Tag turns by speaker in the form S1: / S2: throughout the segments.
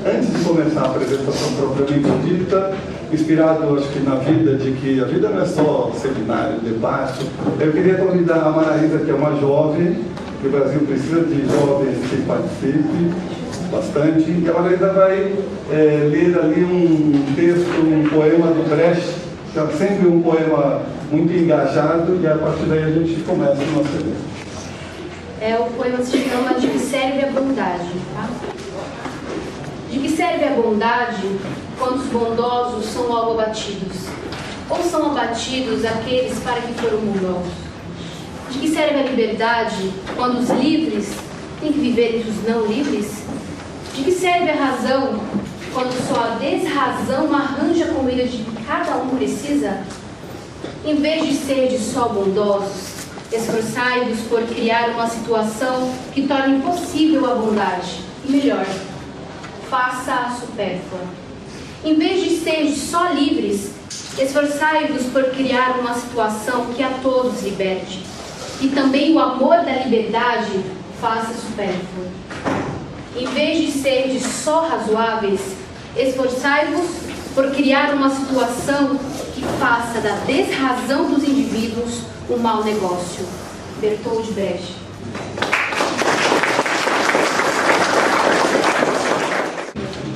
S1: Antes de começar a apresentação propriamente dita, inspirado, acho que na vida, de que a vida não é só seminário, debate, eu queria convidar a Maraísa, que é uma jovem, que o Brasil precisa de jovens que participem bastante, e a Maraísa vai ler ali um texto, um poema do Brecht, que é sempre um poema muito engajado, e a partir daí a gente começa o nosso evento.
S2: O poema se chama De que serve a bondade, tá? De que serve a bondade quando os bondosos são logo abatidos? Ou são abatidos aqueles para que foram bondosos? De que serve a liberdade quando os livres têm que viver entre os não livres? De que serve a razão quando só a desrazão arranja a comida de que cada um precisa? Em vez de ser só bondosos, esforçai-vos por criar uma situação que torne impossível a bondade. E melhor, faça-a supérflua. Em vez de ser só livres, esforçai-vos por criar uma situação que a todos liberte. E também o amor da liberdade faça supérfluo. Em vez de ser só razoáveis, esforçai-vos por criar uma situação que faça da desrazão dos indivíduos um mau negócio. Bertold Brecht.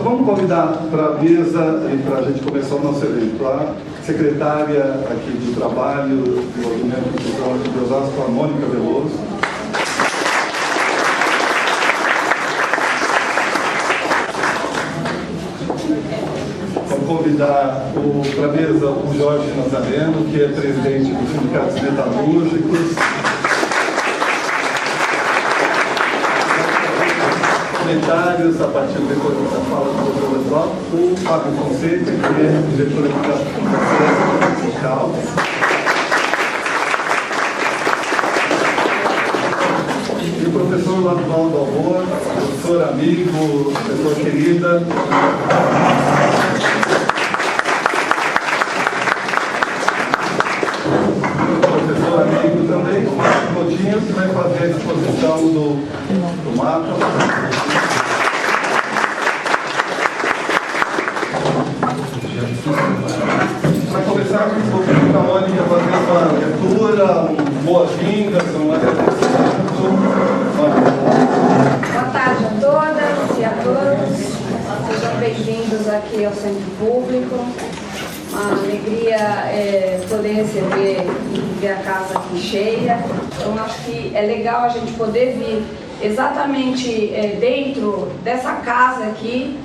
S1: Vamos convidar para a mesa e para a gente começar o nosso evento. A secretária aqui do Trabalho do Movimento Cultural de Osasco, a Mônica Veloso. Vamos convidar para a mesa o Jorge Nazareno, que é presidente dos Sindicatos Metalúrgicos. Comentários a partir depois da fala do Dr. Eduardo, o Fábio Fonseca, que é diretor da local. E o professor Ladualdo Alvor, professor amigo, pessoa querida. Professor amigo também, Coutinho, que vai fazer a exposição do mapa. Para começar, vou pedir para a Mônica fazer uma leitura, boas-vindas, um agradecimento.
S3: Boa tarde a todas e a todos. Sejam bem-vindos aqui ao Centro Público. Uma alegria poder receber e ver a casa aqui cheia. Então, acho que é legal a gente poder vir exatamente dentro dessa casa aqui,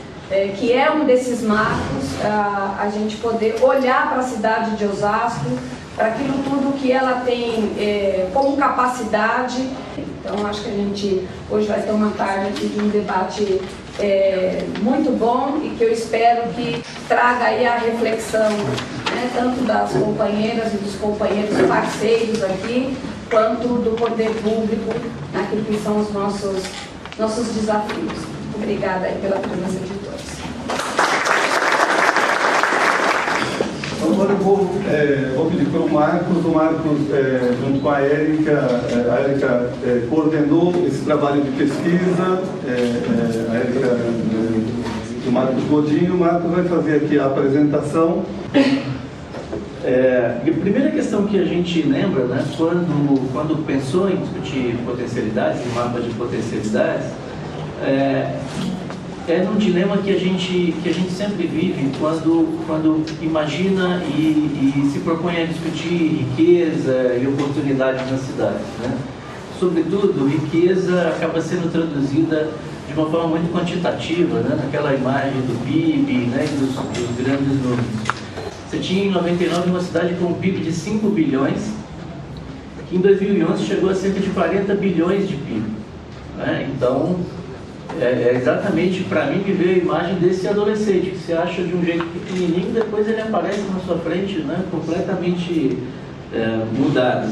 S3: que é um desses marcos, a gente poder olhar para a cidade de Osasco, para aquilo tudo que ela tem como capacidade. Então, acho que a gente hoje vai ter uma tarde aqui de um debate muito bom e que eu espero que traga aí a reflexão, né, tanto das companheiras e dos companheiros parceiros aqui, quanto do poder público naquilo que são os nossos desafios. Obrigada aí pela presença de todos.
S1: Agora eu vou pedir para o Marcos, junto com a Érica, coordenou esse trabalho de pesquisa, a Érica do Marcos Godinho. O Marcos vai fazer aqui a apresentação.
S4: A primeira questão que a gente lembra, né, quando pensou em discutir potencialidades, em mapas de potencialidades, é num dilema que a gente sempre vive quando imagina e se propõe a discutir riqueza e oportunidades na cidade, né? Sobretudo, riqueza acaba sendo traduzida de uma forma muito quantitativa, né? Naquela imagem do PIB, né? E dos grandes números. Você tinha em 99 uma cidade com um PIB de 5 bilhões, que em 2011 chegou a cerca de 40 bilhões de PIB, né? Então, exatamente, para mim, me veio a imagem desse adolescente, que você acha de um jeito pequenininho, depois ele aparece na sua frente, né, completamente mudado.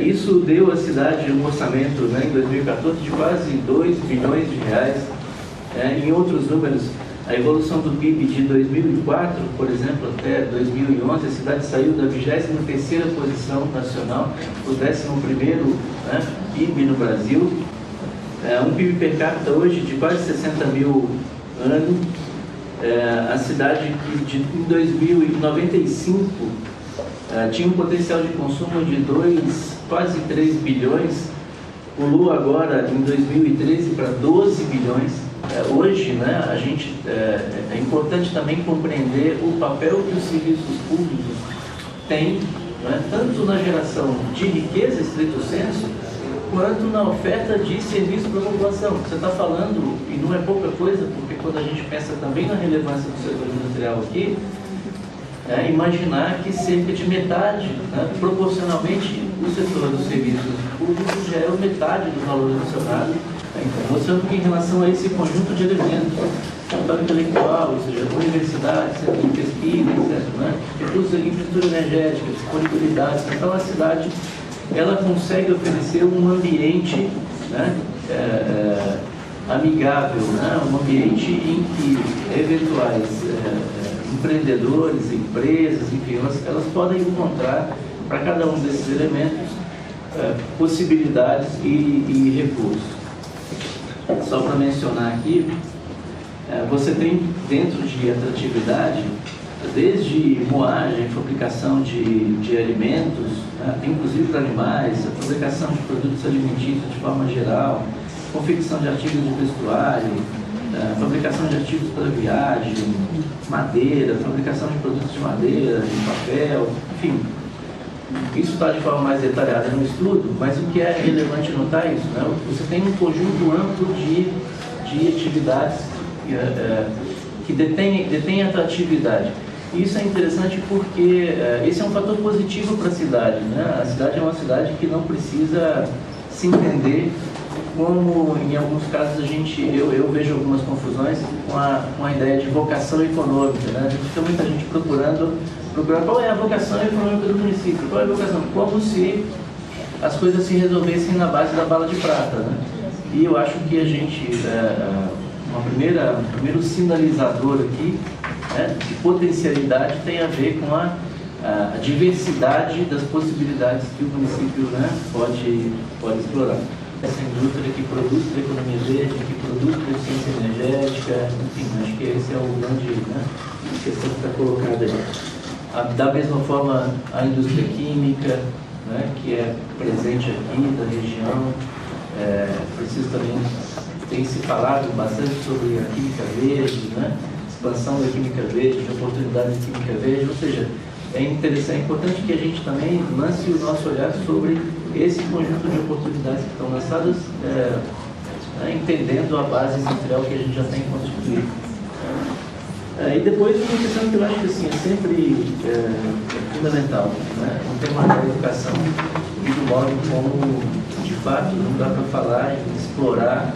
S4: Isso deu à cidade um orçamento, né, em 2014 de quase 2 bilhões de reais. Em outros números, a evolução do PIB de 2004, por exemplo, até 2011, a cidade saiu da 23ª posição nacional para o 11º, né, PIB no Brasil. Um PIB per capita hoje de quase 60 mil ano. A cidade que em 2095 tinha um potencial de consumo de quase 3 bilhões, pulou agora em 2013 para 12 bilhões. Hoje, né, é importante também compreender o papel que os serviços públicos têm, né, tanto na geração de riqueza, estrito senso, quanto na oferta de serviço para a população. Você está falando, e não é pouca coisa, porque quando a gente pensa também na relevância do setor industrial aqui, imaginar que cerca de metade, né, proporcionalmente, o setor dos serviços públicos já é metade do valor adicionado, mostrando que em relação a esse conjunto de elementos, capital intelectual, ou seja, universidade, centro de pesquisa, etc., né, recursos de infraestrutura energética, disponibilidade, então a cidade ela consegue oferecer um ambiente, né, amigável, né, um ambiente em que eventuais empreendedores, empresas, enfim, elas podem encontrar para cada um desses elementos possibilidades e recursos. Só para mencionar aqui, você tem dentro de atratividade, desde moagem, fabricação de alimentos, né, inclusive para animais, a fabricação de produtos alimentícios de forma geral, confecção de artigos de vestuário, fabricação de artigos para viagem, madeira, fabricação de produtos de madeira, de papel, enfim. Isso está de forma mais detalhada no estudo, mas o que é relevante notar é isso, né? Você tem um conjunto amplo de atividades que detêm atratividade. E isso é interessante porque esse é um fator positivo para a cidade, né? A cidade é uma cidade que não precisa se entender como, em alguns casos, eu vejo algumas confusões com a ideia de vocação econômica, né? Fica muita gente procurando qual é a vocação econômica do município, qual é a vocação, como se as coisas se resolvessem na base da bala de prata, né? E eu acho que a gente, um primeiro sinalizador aqui, né, de potencialidade tem a ver com a diversidade das possibilidades que o município, né, pode explorar. Essa indústria que produz para a economia verde, que produz para a eficiência energética, enfim, acho que esse é o grande, né, questão que está colocada aí. Da mesma forma, a indústria química, né, que é presente aqui da região, preciso também, tem se falado bastante sobre a química verde, né, expansão da química verde, de oportunidades de química verde, ou seja, é importante que a gente também lance o nosso olhar sobre esse conjunto de oportunidades que estão lançadas, entendendo a base industrial que a gente já tem constituído. E depois uma questão que eu acho que assim, é sempre fundamental, né? O tema da educação e do modo como, de fato, não dá para falar e explorar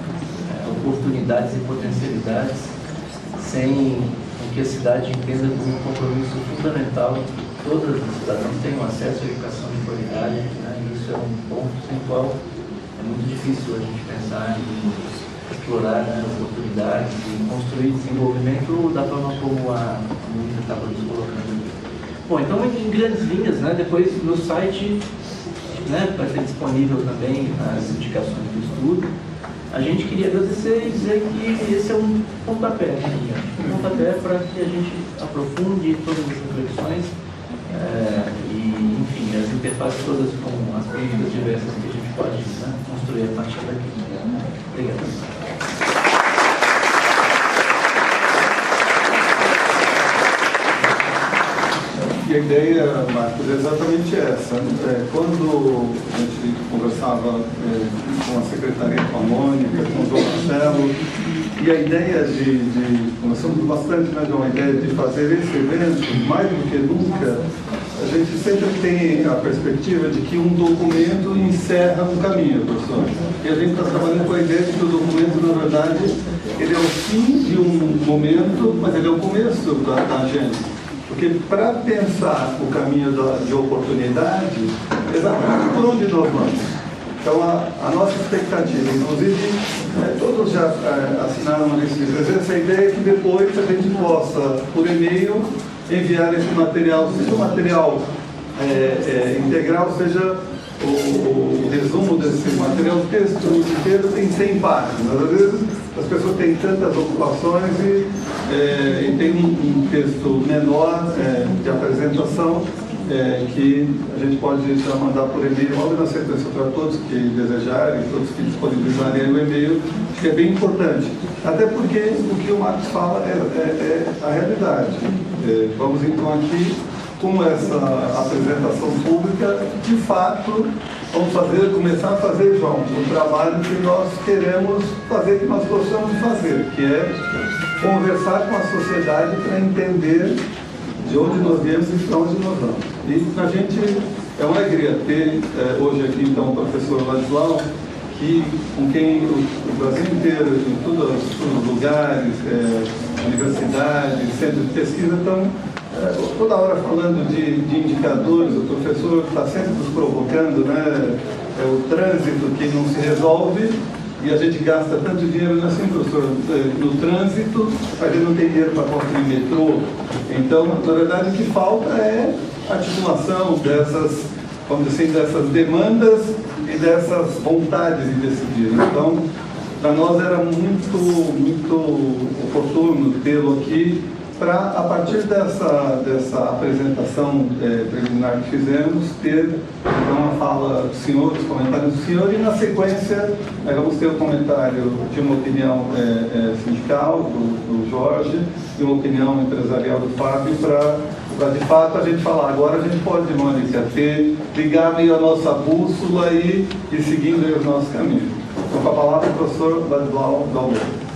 S4: oportunidades e potencialidades sem que a cidade entenda como um compromisso fundamental que todos os cidadãos tenham acesso à educação de qualidade, né? E isso é um ponto sem qual é muito difícil a gente pensar em explorar, né, oportunidades e construir desenvolvimento da forma como a Mônica estava nos colocando. Bom, então em grandes linhas, né, depois no site, né, vai ser disponível também as indicações do estudo. A gente queria agradecer e dizer que esse é um pontapé, né, um pontapé para que a gente aprofunde todas as reflexões e, enfim, as interfaces todas com as políticas diversas que a gente pode, né, construir a partir daqui. Obrigado.
S1: E a ideia, Marcos, é exatamente essa. Quando a gente conversava com a secretaria, com a Mônica, com o João Marcelo, e a ideia conversamos bastante, né, João, a ideia de fazer esse evento, mais do que nunca, a gente sempre tem a perspectiva de que um documento encerra um caminho, professor. E a gente está trabalhando com a ideia de que o documento, na verdade, ele é o fim de um momento, mas ele é o começo da agenda. Porque para pensar o caminho de oportunidade, exatamente por onde nós vamos. Então, a nossa expectativa, inclusive, todos já assinaram nesse livro, essa ideia que depois a gente possa, por e-mail, enviar esse material, seja o material integral, seja o resumo desse material, o texto inteiro tem 100 páginas. Às vezes, as pessoas têm tantas ocupações e tem um texto menor de apresentação, que a gente pode já mandar por e-mail logo na sequência para todos que desejarem, todos que disponibilizarem o e-mail, que é bem importante. Até porque o que o Marcos fala é a realidade. Vamos então aqui, com essa apresentação pública, de fato, vamos começar a fazer, João, o trabalho que nós queremos fazer, que nós gostamos de fazer, que é conversar com a sociedade para entender de onde nós viemos e para onde nós vamos. E para a gente é uma alegria ter hoje aqui, então, o professor Ladislau, com quem o Brasil inteiro, em todos os lugares, universidades, centros de pesquisa, estão toda hora falando de indicadores. O professor está sempre nos provocando, né? O trânsito que não se resolve, e a gente gasta tanto dinheiro assim, professor, no trânsito, mas ele não tem dinheiro para construir metrô. Então, na verdade, o que falta é a articulação dessas, vamos dizer assim, dessas demandas e dessas vontades de decidir. Então, para nós era muito oportuno tê-lo aqui, para, a partir dessa apresentação preliminar que fizemos, ter então, a fala do senhor, os comentários do senhor, e na sequência vamos ter o comentário de uma opinião sindical do Jorge e uma opinião empresarial do Fábio, para de fato a gente falar. Agora a gente pode, Mônica, ligar meio a nossa bússola e ir seguindo aí os nossos caminhos. Então, com a palavra, o professor Ladislau Galvão.